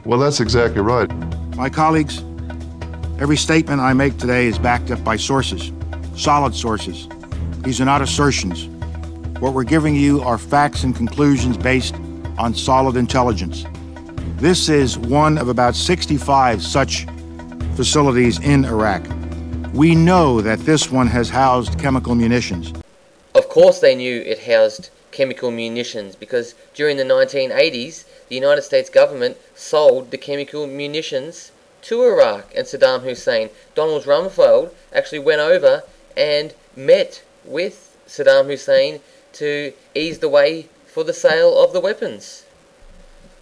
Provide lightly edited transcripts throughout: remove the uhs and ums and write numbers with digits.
Well, that's exactly right. My colleagues, every statement I make today is backed up by sources, solid sources. These are not assertions. What we're giving you are facts and conclusions based on solid intelligence. This is one of about 65 such facilities in Iraq. We know that this one has housed chemical munitions. Of course they knew it housed chemical munitions because during the 1980s, the United States government sold the chemical munitions to Iraq and Saddam Hussein. Donald Rumsfeld actually went over and met with Saddam Hussein to ease the way for the sale of the weapons.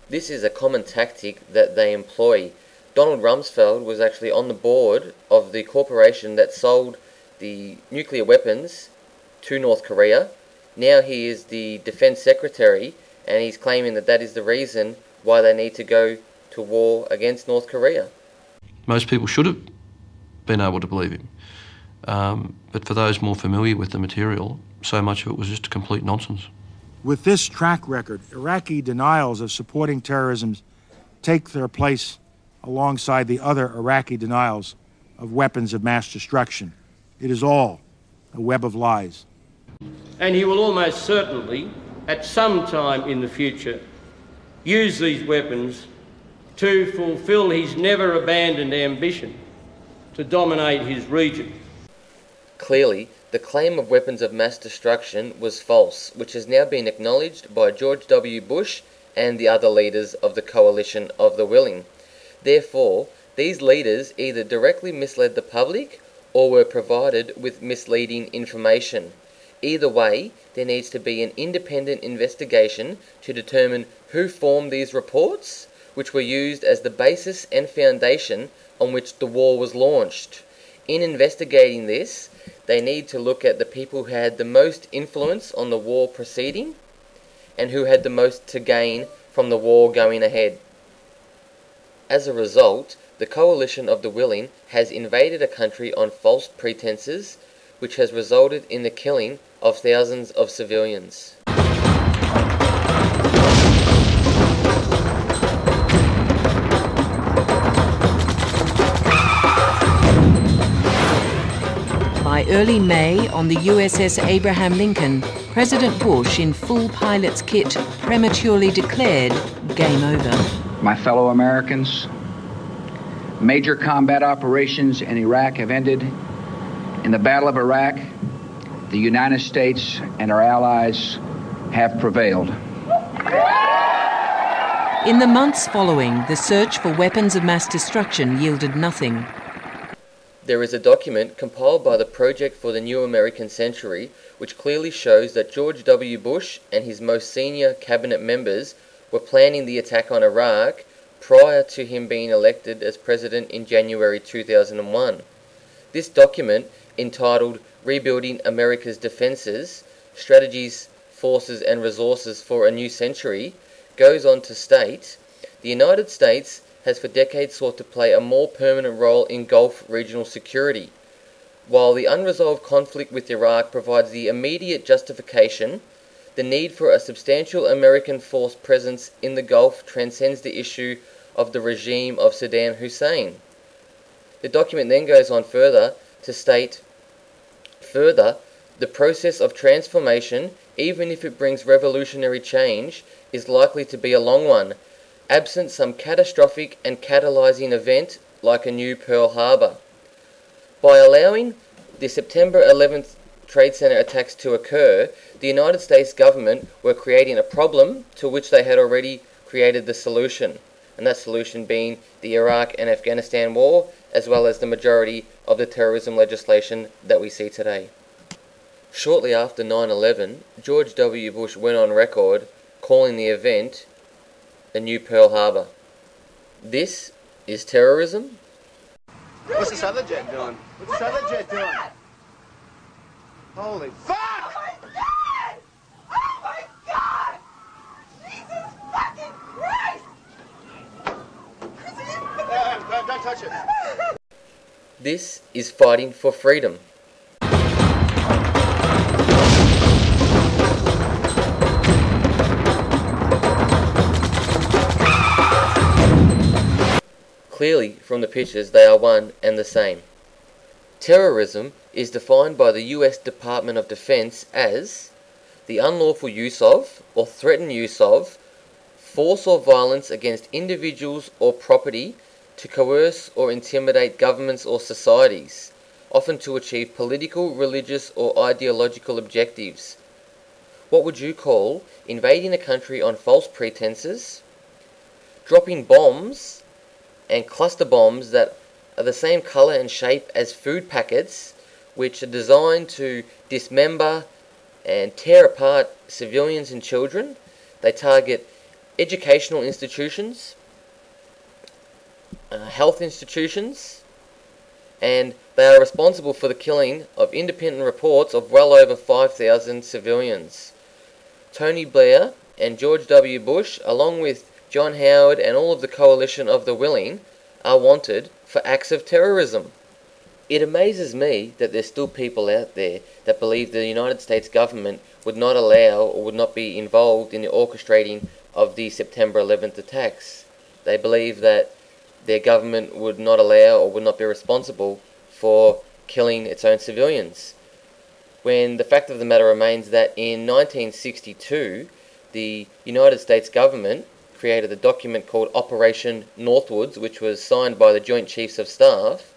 This is a common tactic that they employ. Donald Rumsfeld was actually on the board of the corporation that sold the nuclear weapons to North Korea. Now he is the defense secretary, and he's claiming that that is the reason why they need to go to war against North Korea. Most people should have been able to believe him. But for those more familiar with the material, so much of it was just complete nonsense. With this track record, Iraqi denials of supporting terrorism take their place alongside the other Iraqi denials of weapons of mass destruction. It is all a web of lies. And he will almost certainly, at some time in the future, use these weapons to fulfill his never abandoned ambition to dominate his region. Clearly, the claim of weapons of mass destruction was false, which has now been acknowledged by George W. Bush and the other leaders of the coalition of the willing. Therefore, these leaders either directly misled the public or were provided with misleading information. Either way, there needs to be an independent investigation to determine who formed these reports, which were used as the basis and foundation on which the war was launched. In investigating this, they need to look at the people who had the most influence on the war proceeding and who had the most to gain from the war going ahead. As a result, the coalition of the willing has invaded a country on false pretenses, which has resulted in the killing of thousands of civilians. By early May, on the USS Abraham Lincoln, President Bush, in full pilot's kit, prematurely declared game over. My fellow Americans, major combat operations in Iraq have ended. In the Battle of Iraq, the United States and our allies have prevailed. In the months following, the search for weapons of mass destruction yielded nothing. There is a document compiled by the Project for the New American Century which clearly shows that George W. Bush and his most senior cabinet members were planning the attack on Iraq prior to him being elected as president in January 2001. This document, entitled Rebuilding America's Defenses, Strategies, Forces and Resources for a New Century, goes on to state, the United States has for decades sought to play a more permanent role in Gulf regional security. While the unresolved conflict with Iraq provides the immediate justification, the need for a substantial American force presence in the Gulf transcends the issue of the regime of Saddam Hussein. The document then goes on further to state, further, the process of transformation, even if it brings revolutionary change, is likely to be a long one, absent some catastrophic and catalyzing event like a new Pearl Harbor. By allowing the September 11th Trade Center attacks to occur, the United States government were creating a problem to which they had already created the solution, and that solution being the Iraq and Afghanistan war, as well as the majority of the terrorism legislation that we see today. Shortly after 9/11, George W. Bush went on record calling the event the new Pearl Harbor. This is terrorism? What's this other jet doing? What's this other jet doing? Holy fuck! Oh my God! Oh my God! Jesus fucking Christ! Don't touch it. This is fighting for freedom. clearly from the pictures they are one and the same. Terrorism is defined by the US Department of Defense as the unlawful use of or threatened use of force or violence against individuals or property to coerce or intimidate governments or societies, often to achieve political, religious or ideological objectives. What would you call invading a country on false pretenses, dropping bombs and cluster bombs that are the same colour and shape as food packets, which are designed to dismember and tear apart civilians and children? They target educational institutions, health institutions, and they are responsible for the killing of independent reports of well over 5,000 civilians. Tony Blair and George W. Bush, along with John Howard and all of the coalition of the willing, are wanted for acts of terrorism. It amazes me that there's still people out there that believe the United States government would not allow or would not be involved in the orchestrating of the September 11th attacks. They believe that their government would not allow or would not be responsible for killing its own civilians, when the fact of the matter remains that in 1962 the United States government created a document called Operation Northwoods, which was signed by the Joint Chiefs of Staff,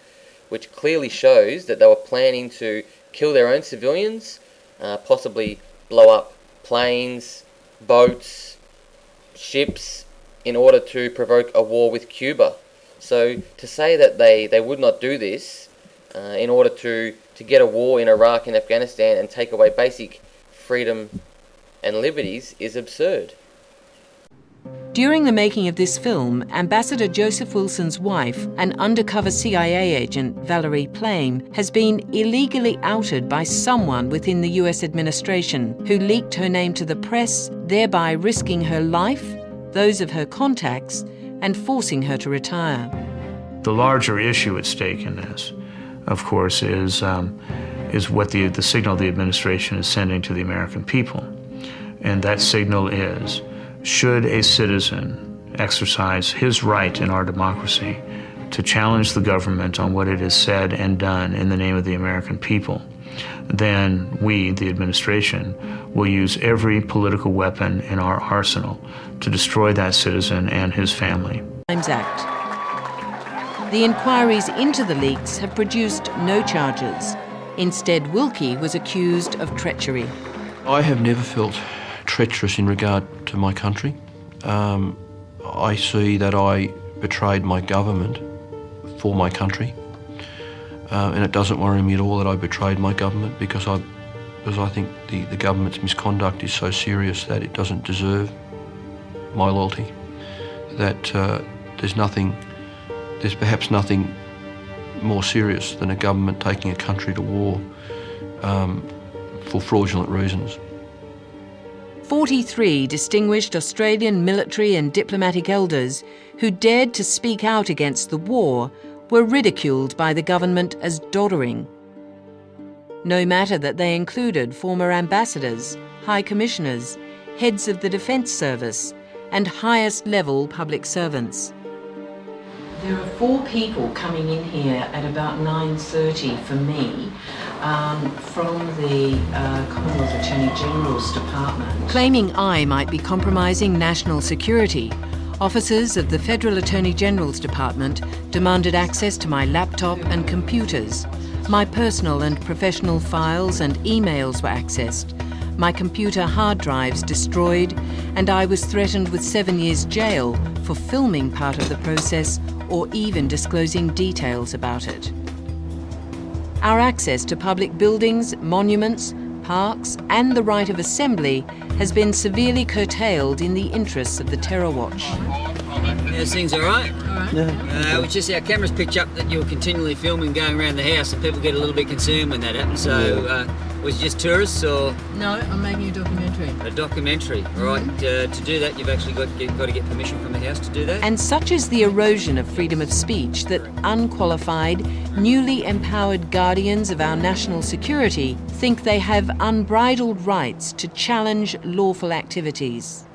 which clearly shows that they were planning to kill their own civilians, possibly blow up planes, boats, ships, in order to provoke a war with Cuba. So to say that they would not do this in order to get a war in Iraq and Afghanistan and take away basic freedom and liberties is absurd. During the making of this film, Ambassador Joseph Wilson's wife, an undercover CIA agent, Valerie Plame, has been illegally outed by someone within the US administration who leaked her name to the press, thereby risking her life, those of her contacts, and forcing her to retire. The larger issue at stake in this, of course, is what the signal the administration is sending to the American people. And that signal is, should a citizen exercise his right in our democracy to challenge the government on what it has said and done in the name of the American people, then we, the administration, will use every political weapon in our arsenal to destroy that citizen and his family. Act. The inquiries into the leaks have produced no charges. Instead, Wilkie was accused of treachery. I have never felt treacherous in regard to my country. I see that I betrayed my government for my country, and it doesn't worry me at all that I betrayed my government, because I think the government's misconduct is so serious that it doesn't deserve my loyalty. That there's perhaps nothing more serious than a government taking a country to war for fraudulent reasons. 43 distinguished Australian military and diplomatic elders who dared to speak out against the war were ridiculed by the government as doddering. No matter that they included former ambassadors, high commissioners, heads of the Defence Service, and highest-level public servants. There are 4 people coming in here at about 9:30 for me from the Commonwealth Attorney General's Department. Claiming I might be compromising national security, officers of the Federal Attorney General's Department demanded access to my laptop and computers. My personal and professional files and emails were accessed, my computer hard drives destroyed, and I was threatened with 7 years jail for filming part of the process or even disclosing details about it. Our access to public buildings, monuments, parks, and the right of assembly has been severely curtailed in the interests of the Terror Watch. How's things, all right? All right. Yeah. It's just our cameras picked up that you were continually filming going around the house, and people get a little bit concerned when that happens. So, was it just tourists, or? No, I'm making a documentary. A documentary, all right. To do that, you've actually got to get permission from the house to do that. And such is the erosion of freedom of speech that unqualified, newly empowered guardians of our national security think they have unbridled rights to challenge lawful activities.